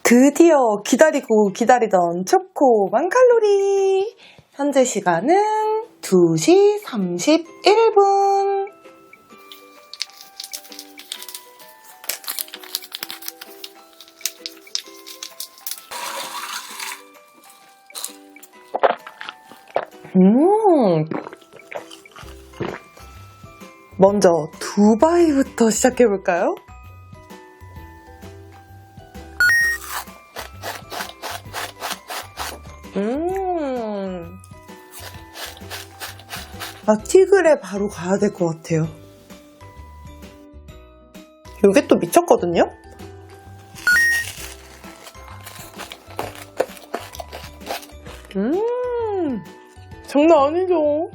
드디어 기다리고 기다리던 초코 1000칼로리! 현재 시간은 2시 31분. 먼저 두바이부터 시작해볼까요? 티그레 바로 가야 될 것 같아요. 이게 또 미쳤거든요? 장난 아니죠?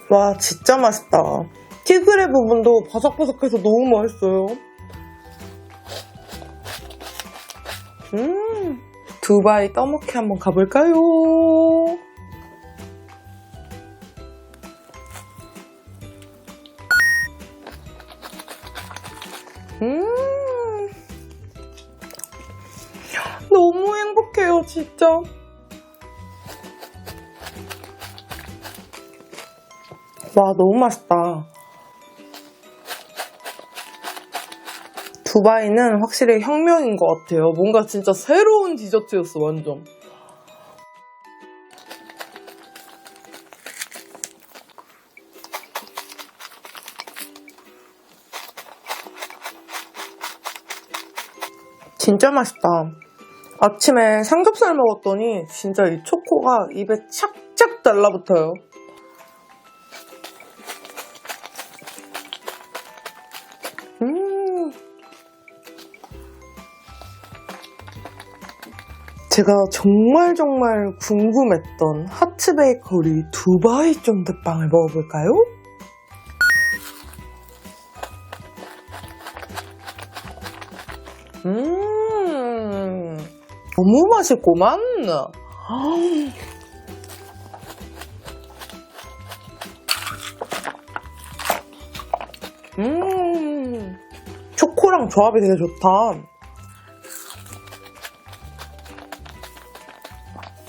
와, 진짜 맛있다. 티그레 부분도 바삭바삭해서 너무 맛있어요. 두바이 떠먹기 한번 가볼까요? 너무 행복해요, 진짜. 와, 너무 맛있다. 두바이는 확실히 혁명인 것 같아요. 뭔가 진짜 새로운 디저트였어, 완전. 진짜 맛있다. 아침에 삼겹살 먹었더니 진짜 이 초코가 입에 착착 달라붙어요. 제가 정말 궁금했던 하츠베이커리 두바이 쫀득빵을 먹어볼까요? 너무 맛있구만. 초코랑 조합이 되게 좋다.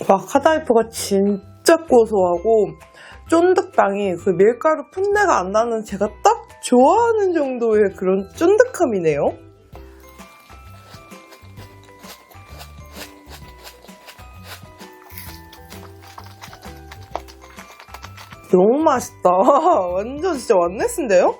와, 카다이프가 진짜 고소하고 쫀득빵이 그 밀가루 풋내가 안 나는 제가 딱 좋아하는 정도의 그런 쫀득함이네요. 너무 맛있다. 완전 진짜 완네스인데요?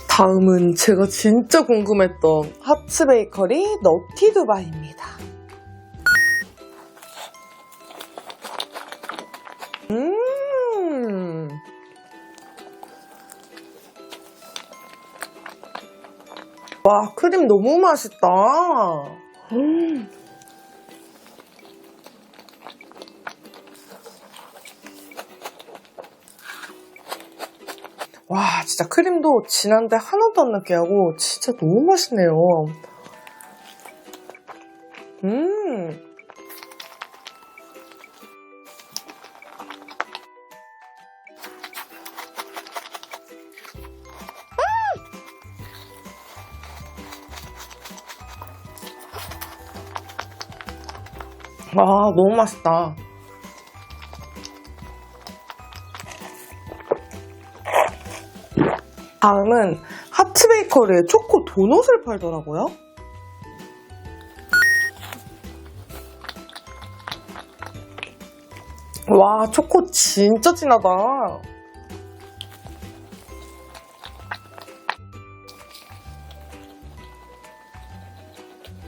다음은 제가 진짜 궁금했던 하츠베이커리 너티 두바이입니다. 와, 크림 너무 맛있다. 와, 진짜 크림도 진한데 하나도 안 느끼하고 진짜 너무 맛있네요. 아, 너무 맛있다. 다음은 하츠베이커리에 초코 도넛을 팔더라고요. 와, 초코 진짜 진하다.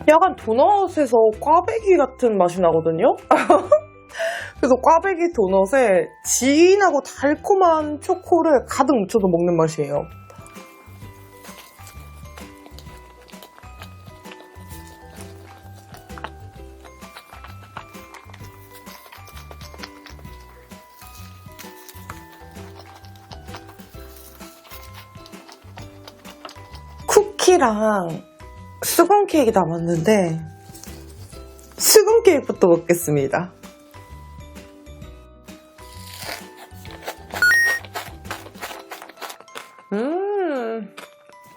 약간 도넛에서 꽈배기 같은 맛이 나거든요? 그래서 꽈배기 도넛에 진하고 달콤한 초코를 가득 묻혀서 먹는 맛이에요. 쿠키랑 수건 케이크 남았는데 수건 케이크부터 먹겠습니다.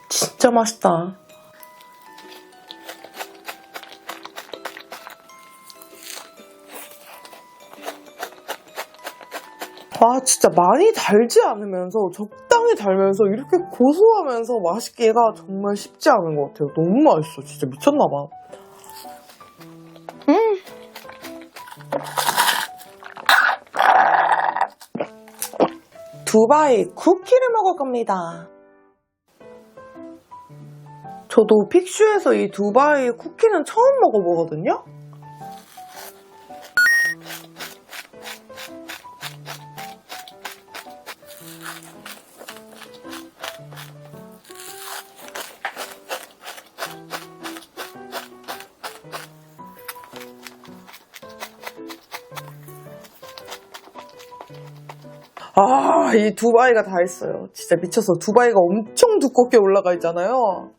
진짜 맛있다. 와, 진짜 많이 달지 않으면서 적당히 달면서 이렇게 고소하면서 맛있기가 정말 쉽지 않은 것 같아요. 너무 맛있어. 진짜 미쳤나봐. 두바이 쿠키를 먹을 겁니다. 저도 픽슈에서 이 두바이 쿠키는 처음 먹어보거든요? 아, 이 두바이가 다 있어요. 진짜 미쳤어. 두바이가 엄청 두껍게 올라가 있잖아요.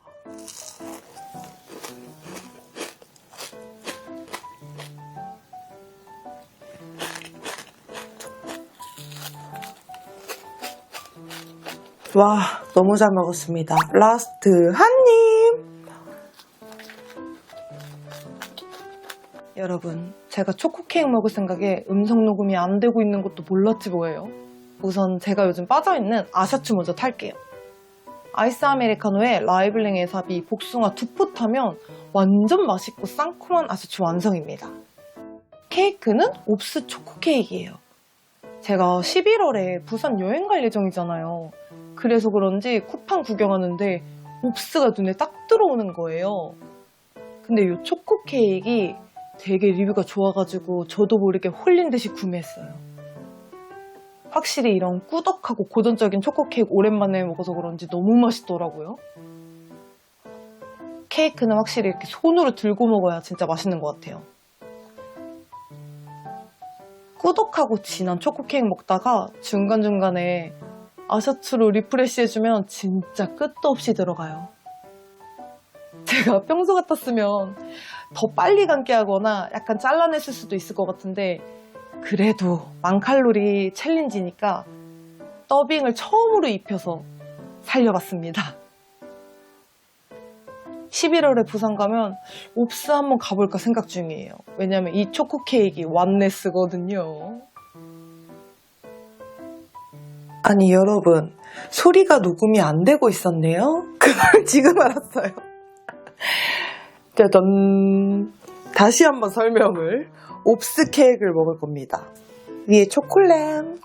와, 너무 잘 먹었습니다. 라스트 한 입! 여러분, 제가 초코 케이크 먹을 생각에 음성 녹음이 안 되고 있는 것도 몰랐지 뭐예요. 우선 제가 요즘 빠져있는 아샤추 먼저 탈게요. 아이스 아메리카노에 라이블링 에사비, 복숭아 두 포 타면 완전 맛있고 상큼한 아샤추 완성입니다. 케이크는 옵스 초코 케이크예요. 제가 11월에 부산 여행 갈 예정이잖아요. 그래서 그런지 쿠팡 구경하는데 옵스가 눈에 딱 들어오는 거예요. 근데 이 초코 케이크가 되게 리뷰가 좋아가지고 저도 모르게 홀린 듯이 구매했어요. 확실히 이런 꾸덕하고 고전적인 초코 케이크 오랜만에 먹어서 그런지 너무 맛있더라고요. 케이크는 확실히 이렇게 손으로 들고 먹어야 진짜 맛있는 것 같아요. 꾸덕하고 진한 초코 케이크 먹다가 중간중간에 아샤추로 리프레시 해주면 진짜 끝도 없이 들어가요. 제가 평소 같았으면 더 빨리 감게 하거나 약간 잘라냈을 수도 있을 것 같은데 그래도 1000칼로리 챌린지니까 더빙을 처음으로 입혀서 살려봤습니다. 11월에 부산 가면 옵스 한번 가볼까 생각 중이에요. 왜냐면 이 초코 케이크 완네스거든요. 아니 여러분, 소리가 녹음이 안 되고 있었네요? 그걸 지금 알았어요. 짜잔! 다시 한번 설명을. 옵스 케이크를 먹을 겁니다. 위에 초콜릿.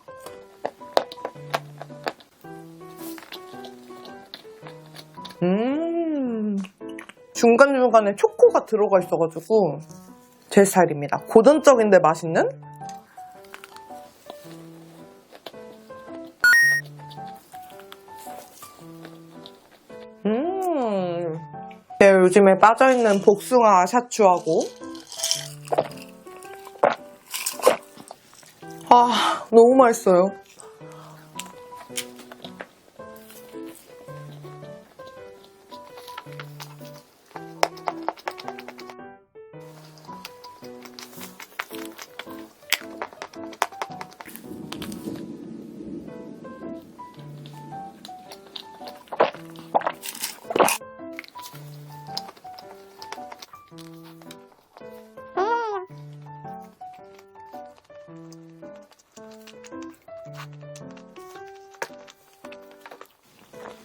중간중간에 초코가 들어가 있어가지고 제 스타일입니다. 고전적인데 맛있는? 제가 요즘에 빠져있는 복숭아 샤추하고 너무 맛있어요.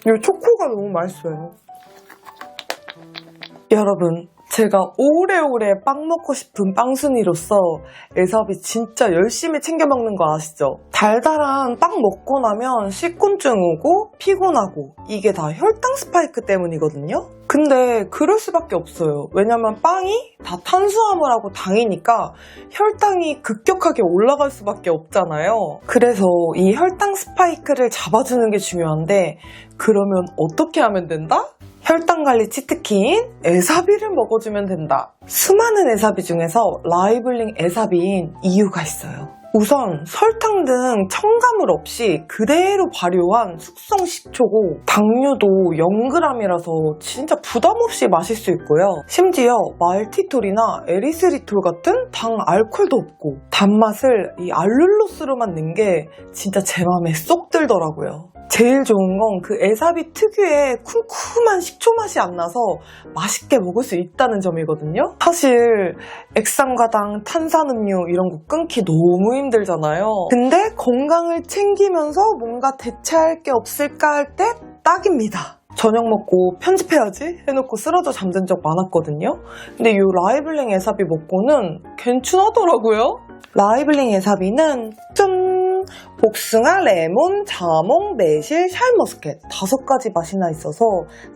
이 초코가 너무 맛있어요. 여러분, 제가 오래오래 빵 먹고 싶은 빵순이로서 에사비 진짜 열심히 챙겨 먹는 거 아시죠? 달달한 빵 먹고 나면 식곤증 오고 피곤하고 이게 다 혈당 스파이크 때문이거든요? 근데 그럴 수밖에 없어요. 왜냐면 빵이 다 탄수화물하고 당이니까 혈당이 급격하게 올라갈 수밖에 없잖아요. 그래서 이 혈당 스파이크를 잡아주는 게 중요한데 그러면 어떻게 하면 된다? 혈당관리 치트키인 에사비를 먹어주면 된다. 수많은 에사비 중에서 라이블링 에사비인 이유가 있어요. 우선 설탕 등 첨가물 없이 그대로 발효한 숙성 식초고 당류도 0g이라서 진짜 부담 없이 마실 수 있고요. 심지어 말티톨이나 에리스리톨 같은 당 알코올도 없고 단맛을 이 알룰로스로만 낸 게 진짜 제 맘에 쏙 들더라고요. 제일 좋은 건 그 에사비 특유의 쿰쿰한 식초 맛이 안 나서 맛있게 먹을 수 있다는 점이거든요. 사실 액상과당, 탄산음료 이런 거 끊기 너무 힘들잖아요. 근데 건강을 챙기면서 뭔가 대체할 게 없을까 할 때 딱입니다. 저녁 먹고 편집해야지 해놓고 쓰러져 잠든 적 많았거든요. 근데 이 라이블링 에사비 먹고는 괜찮더라고요. 라이블링 에사비는 복숭아, 레몬, 자몽, 매실, 샤인머스켓 5가지 맛이나 있어서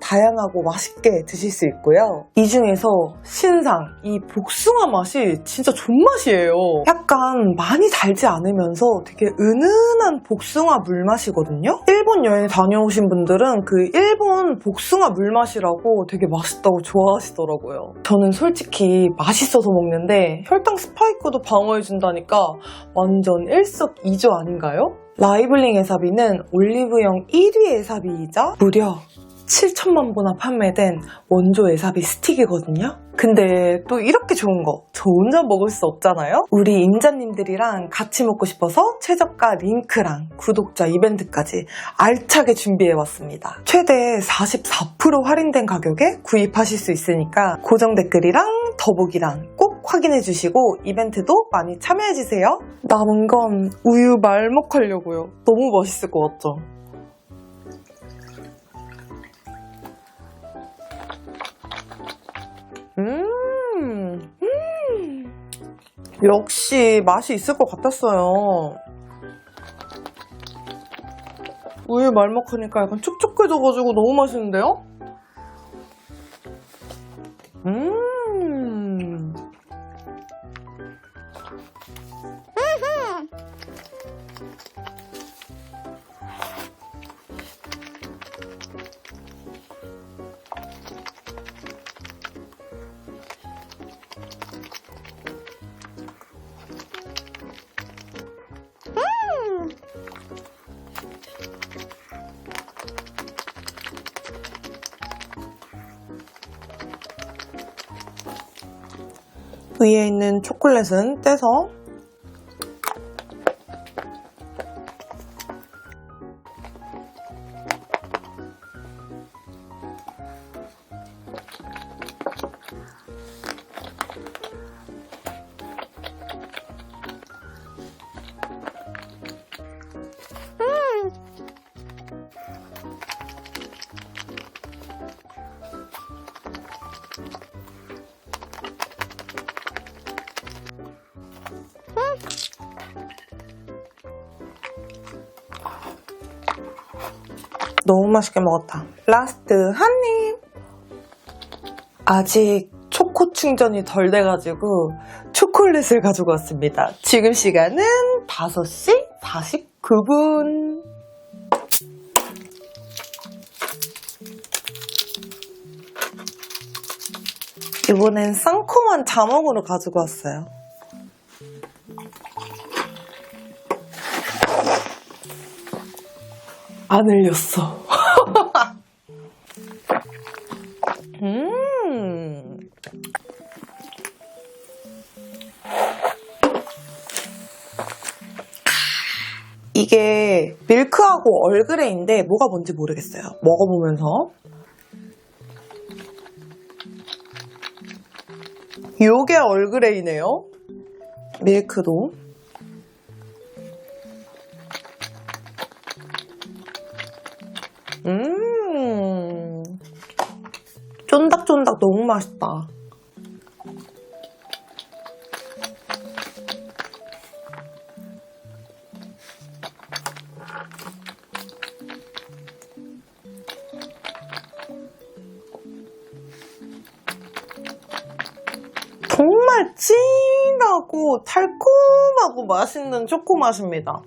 다양하고 맛있게 드실 수 있고요. 이 중에서 신상, 이 복숭아 맛이 진짜 존맛이에요. 약간 많이 달지 않으면서 되게 은은한 복숭아 물맛이거든요. 일본 여행 다녀오신 분들은 그 일본 복숭아 물맛이라고 되게 맛있다고 좋아하시더라고요. 저는 솔직히 맛있어서 먹는데 혈당 스파이크도 방어해준다니까 완전 일석이조 아닌가요? 라이블링 에사비는 올리브영 1위 에사비이자 무려 7천만 보나 판매된 원조 에사비 스틱이거든요. 근데 또 이렇게 좋은 거 저 혼자 먹을 수 없잖아요? 우리 임자님들이랑 같이 먹고 싶어서 최저가 링크랑 구독자 이벤트까지 알차게 준비해왔습니다. 최대 44% 할인된 가격에 구입하실 수 있으니까 고정 댓글이랑 더보기랑 꼭 확인해주시고 이벤트도 많이 참여해주세요. 남은 건 우유 말먹하려고요. 너무 맛있을 것 같죠? 역시 맛이 있을 것 같았어요. 우유 말먹하니까 약간 촉촉해져가지고 너무 맛있는데요? 위에 있는 초콜릿은 떼서 너무 맛있게 먹었다. 라스트 한 입! 아직 초코 충전이 덜 돼가지고 초콜릿을 가지고 왔습니다. 지금 시간은 5시 49분. 이번엔 상콤한 자몽으로 가지고 왔어요. 안 흘렸어. 이게 밀크하고 얼그레이인데 뭐가 뭔지 모르겠어요. 먹어보면서. 요게 얼그레이네요. 밀크도. 쫀득쫀득 너무 맛있다. 정말 진하고 달콤하고 맛있는 초코 맛입니다.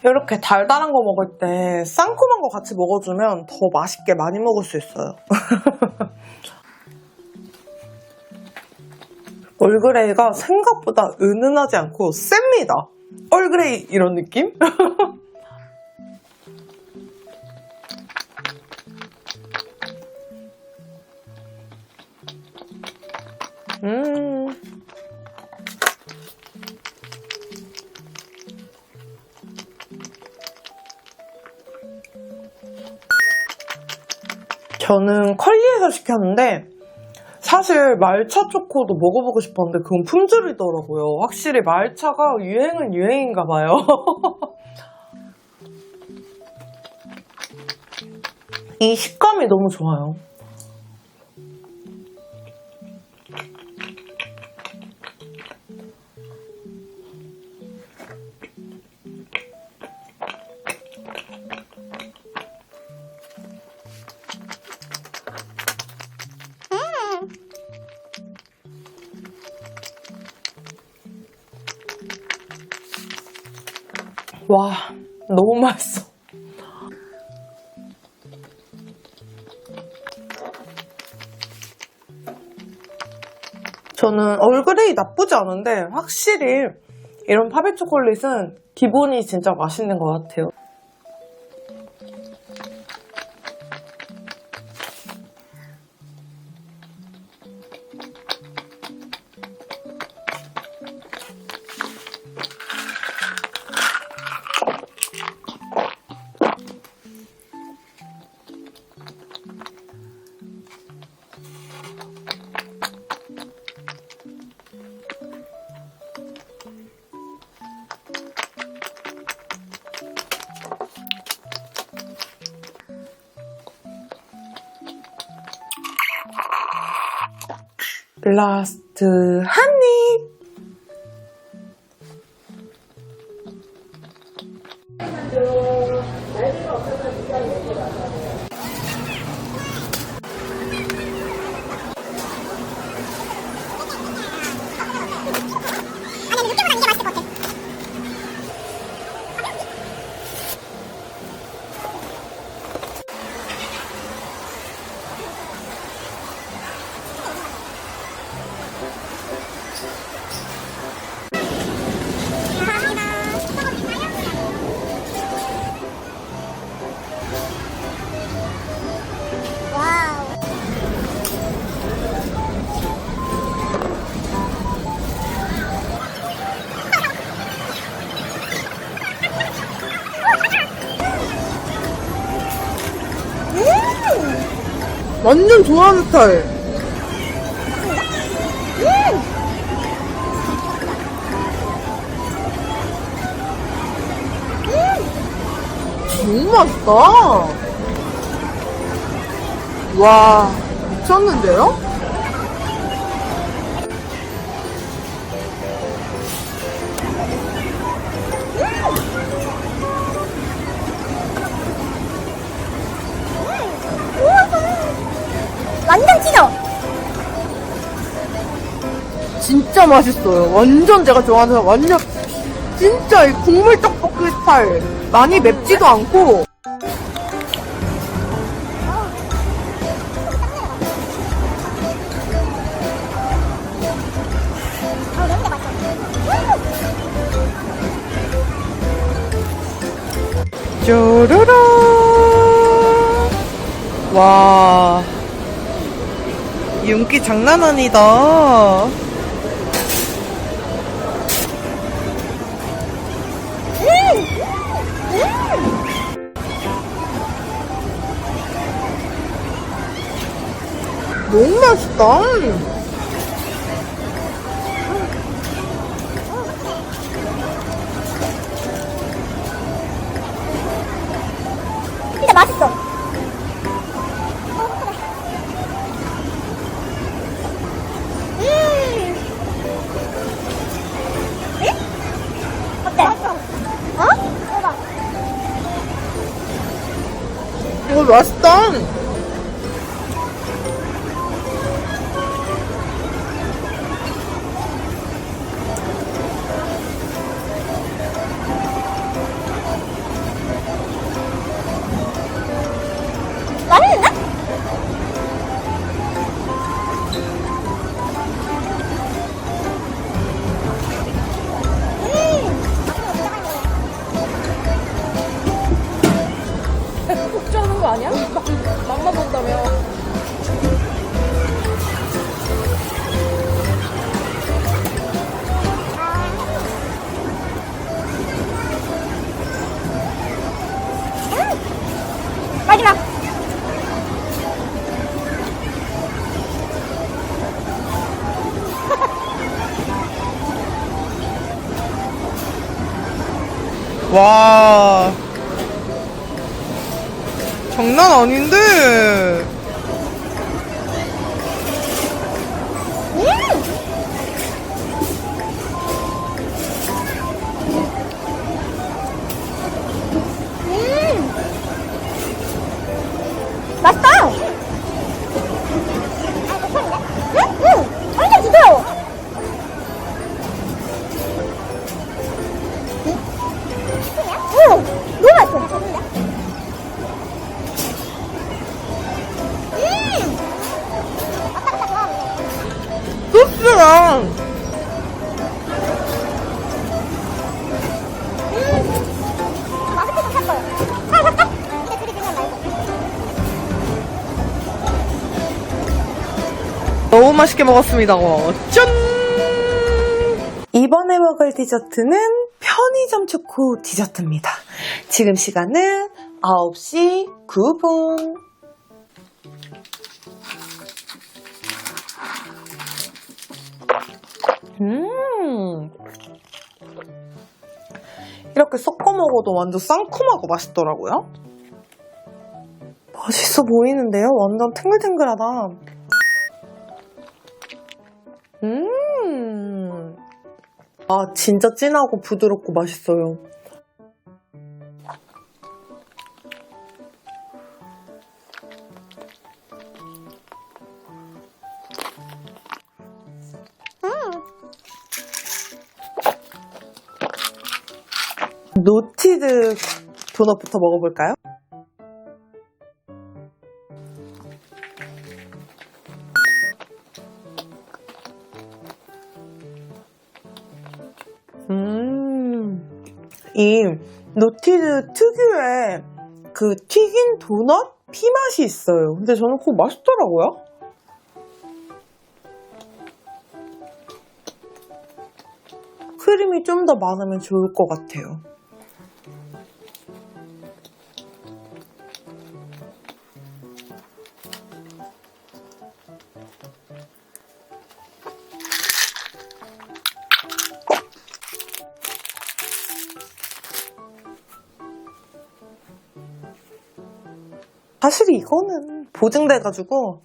이렇게 달달한 거 먹을 때 상큼한 거 같이 먹어주면 더 맛있게 많이 먹을 수 있어요. 얼그레이가 생각보다 은은하지 않고 셉니다. 얼그레이 이런 느낌? 저는 컬리에서 시켰는데 사실 말차 초코도 먹어보고 싶었는데 그건 품절이더라고요. 확실히 말차가 유행은 유행인가 봐요. 이 식감이 너무 좋아요. 와, 너무 맛있어. 저는 얼그레이 나쁘지 않은데 확실히 이런 파베 초콜릿은 기본이 진짜 맛있는 것 같아요. 라스트 한 입! 완전 좋아하는 스타일. 너무 맛있다. 와, 미쳤는데요? 완전 찢어! 진짜 맛있어요. 완전 제가 좋아하는 완전 진짜 이 국물 떡볶이 스타일. 많이 맵지도 않고 냄새 맛있어. 쪼르르. 와, 윤기 장난 아니다. 너무 맛있다. 진짜 맛있어. 어때? 어? 대박. 이거 맛있다. 맛있는데? 폭주하는 거 아니야? 맛만 본다며. 마지막. 와, 장난 아닌데. 맛있다. 완전 부드러워. 너무 맛있어. 소스랑 마스크 좀 살 거예요. 아, 살까? 이게 둘이 그냥 말고. 너무 맛있게 먹었습니다. 짠! 이번에 먹을 디저트는 편의점 초코 디저트입니다. 지금 시간은 9시 9분. 이렇게 섞어 먹어도 완전 상큼하고 맛있더라고요. 맛있어 보이는데요? 완전 탱글탱글하다. 아, 진짜 진하고 부드럽고 맛있어요. 노티드 도넛부터 먹어볼까요? 이 노티드 특유의 그 튀긴 도넛 피맛이 있어요. 근데 저는 그거 맛있더라고요. 크림이 좀 더 많으면 좋을 것 같아요. 사실 이거는 보증돼가지고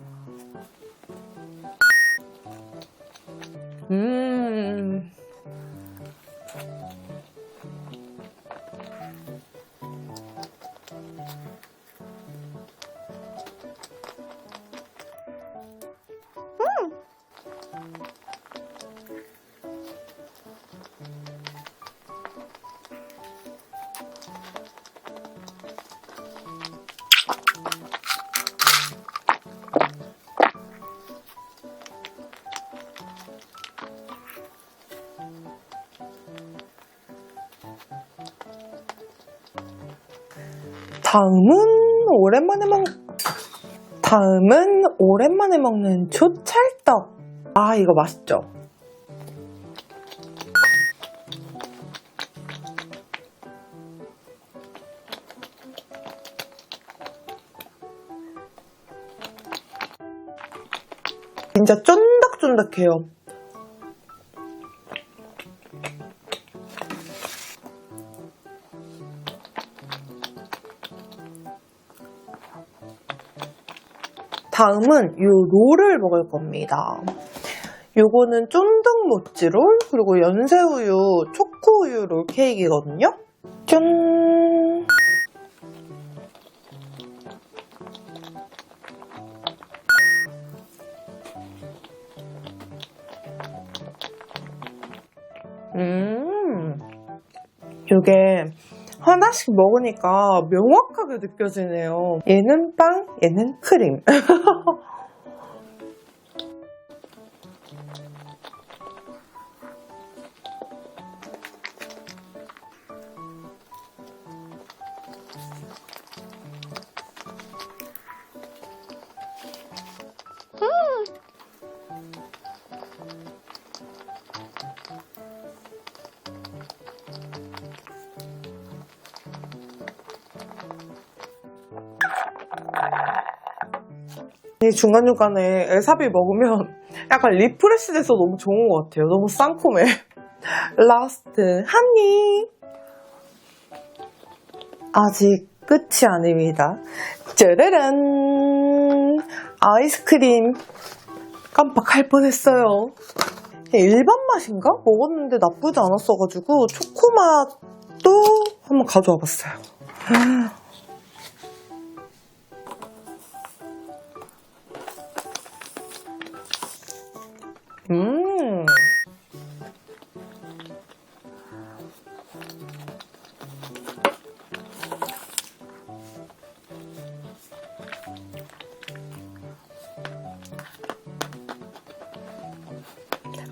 다음은 오랜만에 먹는 초찰떡. 아, 이거 맛있죠? 진짜 쫀득쫀득해요. 다음은 요 롤을 먹을 겁니다. 요거는 쫀득 모찌롤, 그리고 연새우유, 초코우유 롤 케이크거든요. 짠! 요게 하나씩 먹으니까 명확하게 촉촉하게 느껴지네요. 얘는 빵, 얘는 크림. 이 중간중간에 에사비 먹으면 약간 리프레시 돼서 너무 좋은 것 같아요. 너무 쌍콤해. 라스트 한 입. 아직 끝이 아닙니다. 짜라란. 아이스크림 깜빡할 뻔했어요. 일반 맛인가? 먹었는데 나쁘지 않았어가지고 초코맛도 한번 가져와 봤어요.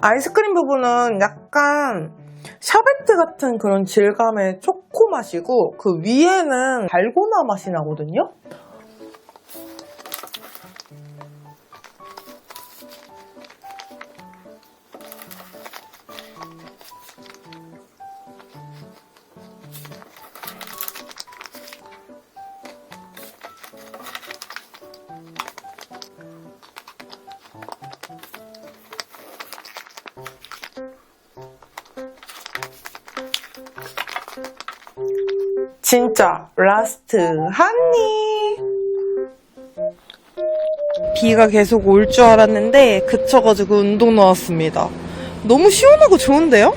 아이스크림 부분은 약간 샤베트 같은 그런 질감의 초코 맛이고 그 위에는 달고나 맛이 나거든요? 진짜 라스트 한입. 비가 계속 올 줄 알았는데 그쳐가지고 운동 나왔습니다. 너무 시원하고 좋은데요?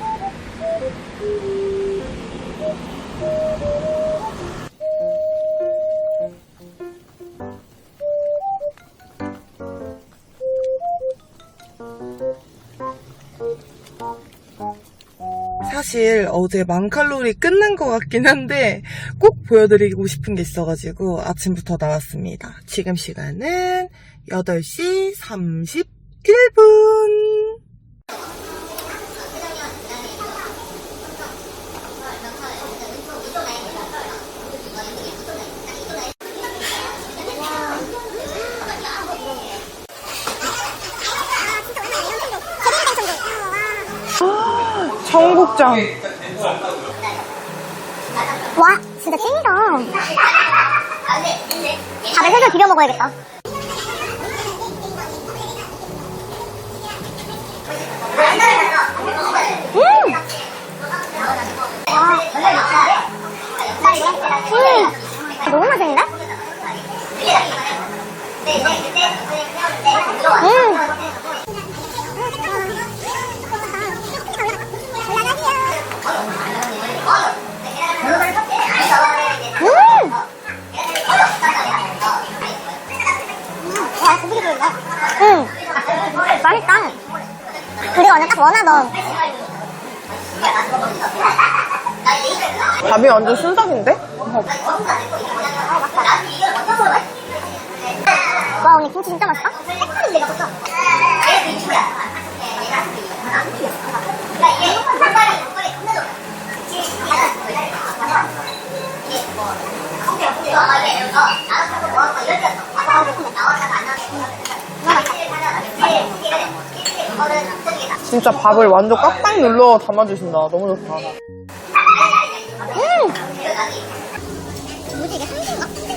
사실 어제 10,000칼로리 끝난 것 같긴 한데 꼭 보여드리고 싶은 게 있어가지고 아침부터 나왔습니다. 지금 시간은 8시 31분. 청국장. 와, 진짜 찐이다. 밥에 살살 비벼 먹어야겠다. 너무 맛있는데? 맛있다. 우리가 완전 딱 원하던. 밥이 완전 순삭인데? 와, 언니 김치 진짜 맛있다. 진짜 밥을 완전 꽉꽉 눌러 담아주신다. 너무 좋다. 뭐지 이게 한국인가? 그치?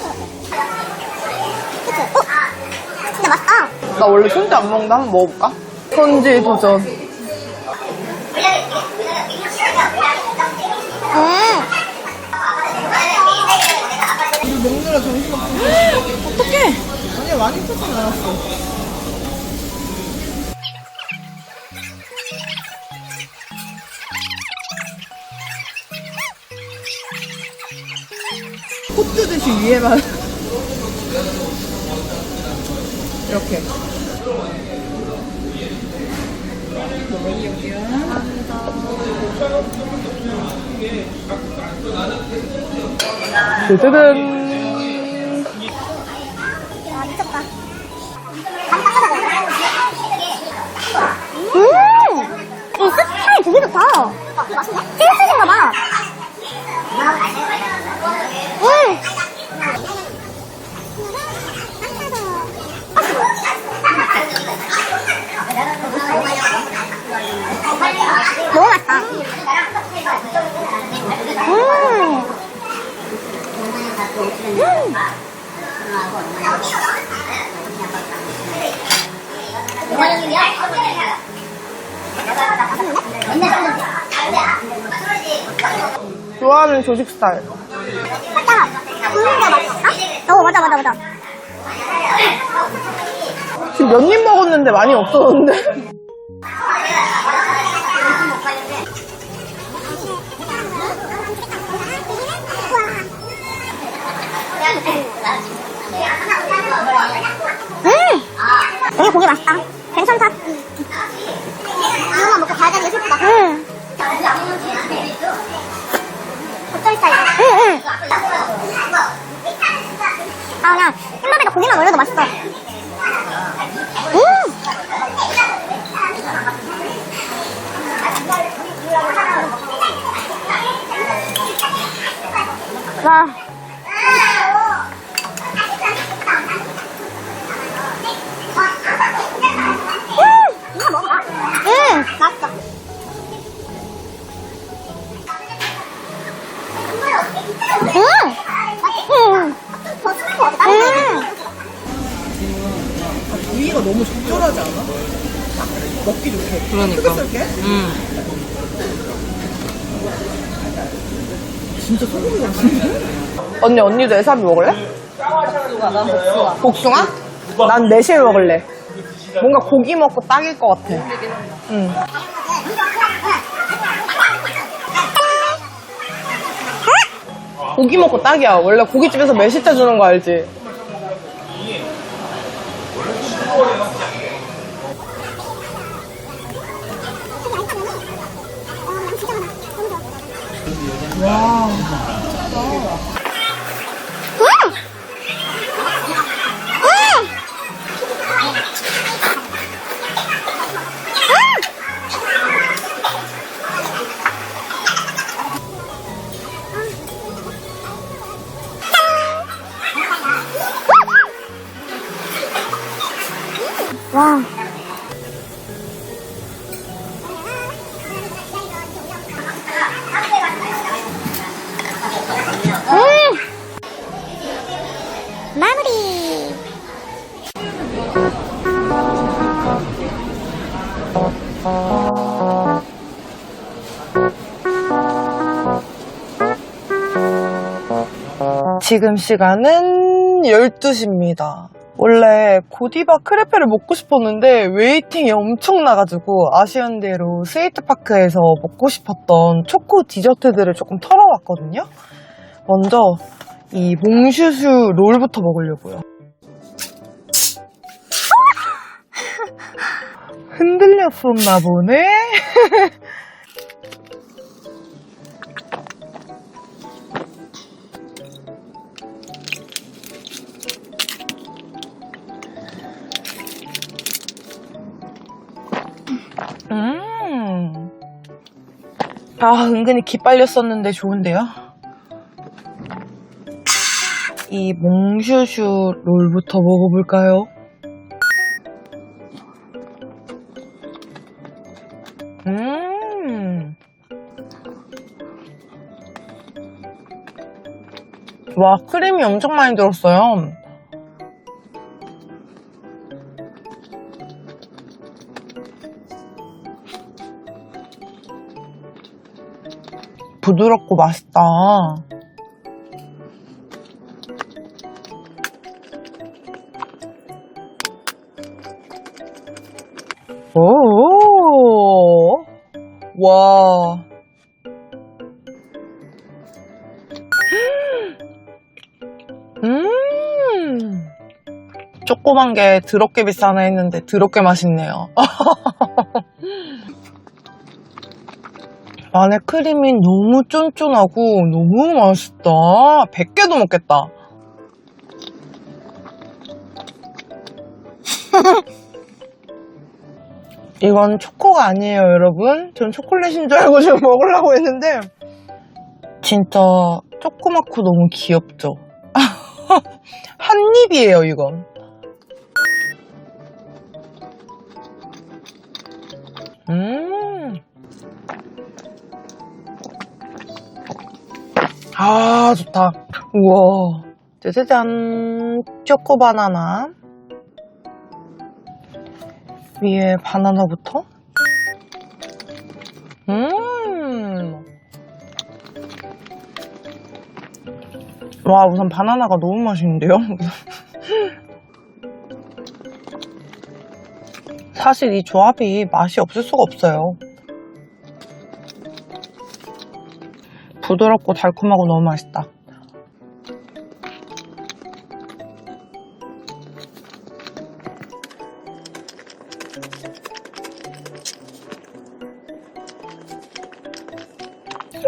진짜 맛있다. 나 원래 손지 안 먹는다. 한번 먹어볼까? 손지 도전. 먹느라 정신없어. 어떡해. 아니야, 많이 뜯진 않았어. 콧뜨듯이 위에만 이렇게. 짜잔. 이 스타일 되게 좋다. 찐스인가 봐. 너무 맛있다. 좋아하는 조식 스타일. 살짝 굽는 게 맛있다? 맞아. 지금 몇 입 먹었는데 많이 없어졌는데? 고기 맛있다. 괜찮다. 이거만 먹고 가야 되는 게 슬프다. 겉절살. 아, 그냥 흰밥에다 고기만 올려도 맛있어. 와. 이거 먹어. 맛있어. 더 순한 거 같아. 부위가 너무 적절하지 않아? 먹기 좋게. 그러니까. 진짜 소고기 같은데? 언니도 에사비 먹을래? 복숭아? 난 매실 먹을래. 뭔가 고기 먹고 딱일 것 같아. 응. 고기 먹고 딱이야. 원래 고깃집에서 매실차 주는 거 알지? 와. 와. 마무리. 지금 시간은 12시입니다. 원래 고디바 크레페를 먹고 싶었는데 웨이팅이 엄청 나가지고 아쉬운 대로 스웨이트파크에서 먹고 싶었던 초코 디저트들을 조금 털어왔거든요. 먼저 이 몽슈슈 롤부터 먹으려고요. 흔들렸었나 보네. 은근히 기빨렸었는데 좋은데요? 이 몽슈슈 롤부터 먹어볼까요? 와, 크림이 엄청 많이 들었어요. 부드럽고 맛있다. 오, 와. 조그만 게 더럽게 비싸나 했는데 더럽게 맛있네요. 안에 크림이 너무 쫀쫀하고 너무 맛있다. 100개도 먹겠다. 이건 초코가 아니에요, 여러분. 전 초콜릿인 줄 알고 지금 먹으려고 했는데 진짜 조그맣고 너무 귀엽죠? 한 입이에요, 이건. 아, 좋다. 우와. 짜자잔. 초코 바나나. 위에 바나나부터. 와, 우선 바나나가 너무 맛있는데요? 사실 이 조합이 맛이 없을 수가 없어요. 부드럽고 달콤하고 너무 맛있다.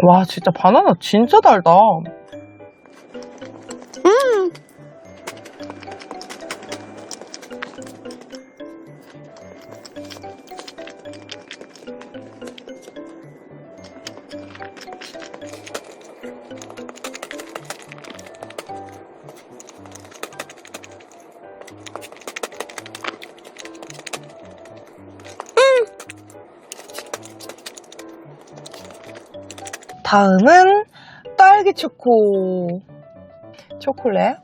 와, 진짜 바나나 진짜 달다. 다음은 딸기 초코. 초콜릿.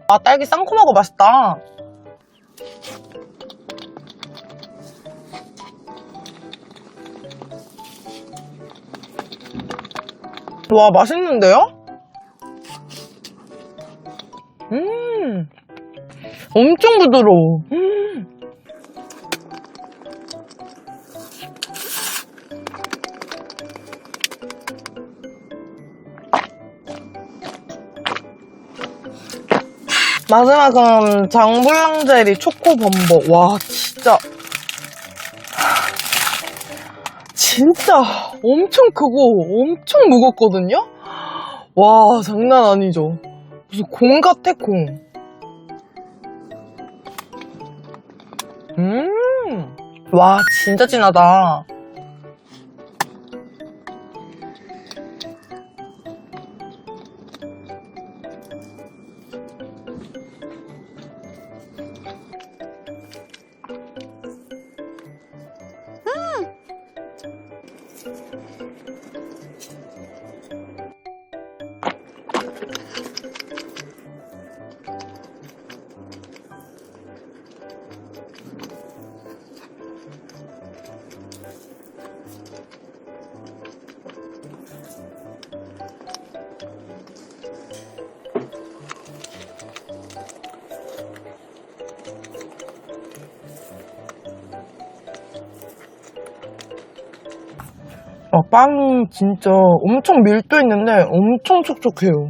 아, 딸기 상콤하고 맛있다. 와, 맛있는데요? 엄청 부드러워. 마지막은 장블랑제리 초코 범벅. 와, 진짜 엄청 크고 엄청 무겁거든요? 와, 장난 아니죠? 무슨 공 같아, 공. 와, 진짜 진하다. 빵이 진짜 엄청 밀도 있는데 엄청 촉촉해요.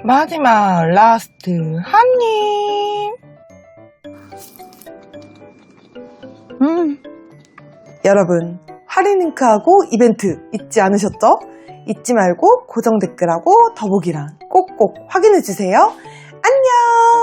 마지막 라스트 한 입. 여러분, 할인 링크하고 이벤트 잊지 않으셨죠? 잊지 말고 고정 댓글하고 더보기란 꼭꼭 확인해주세요. 안녕!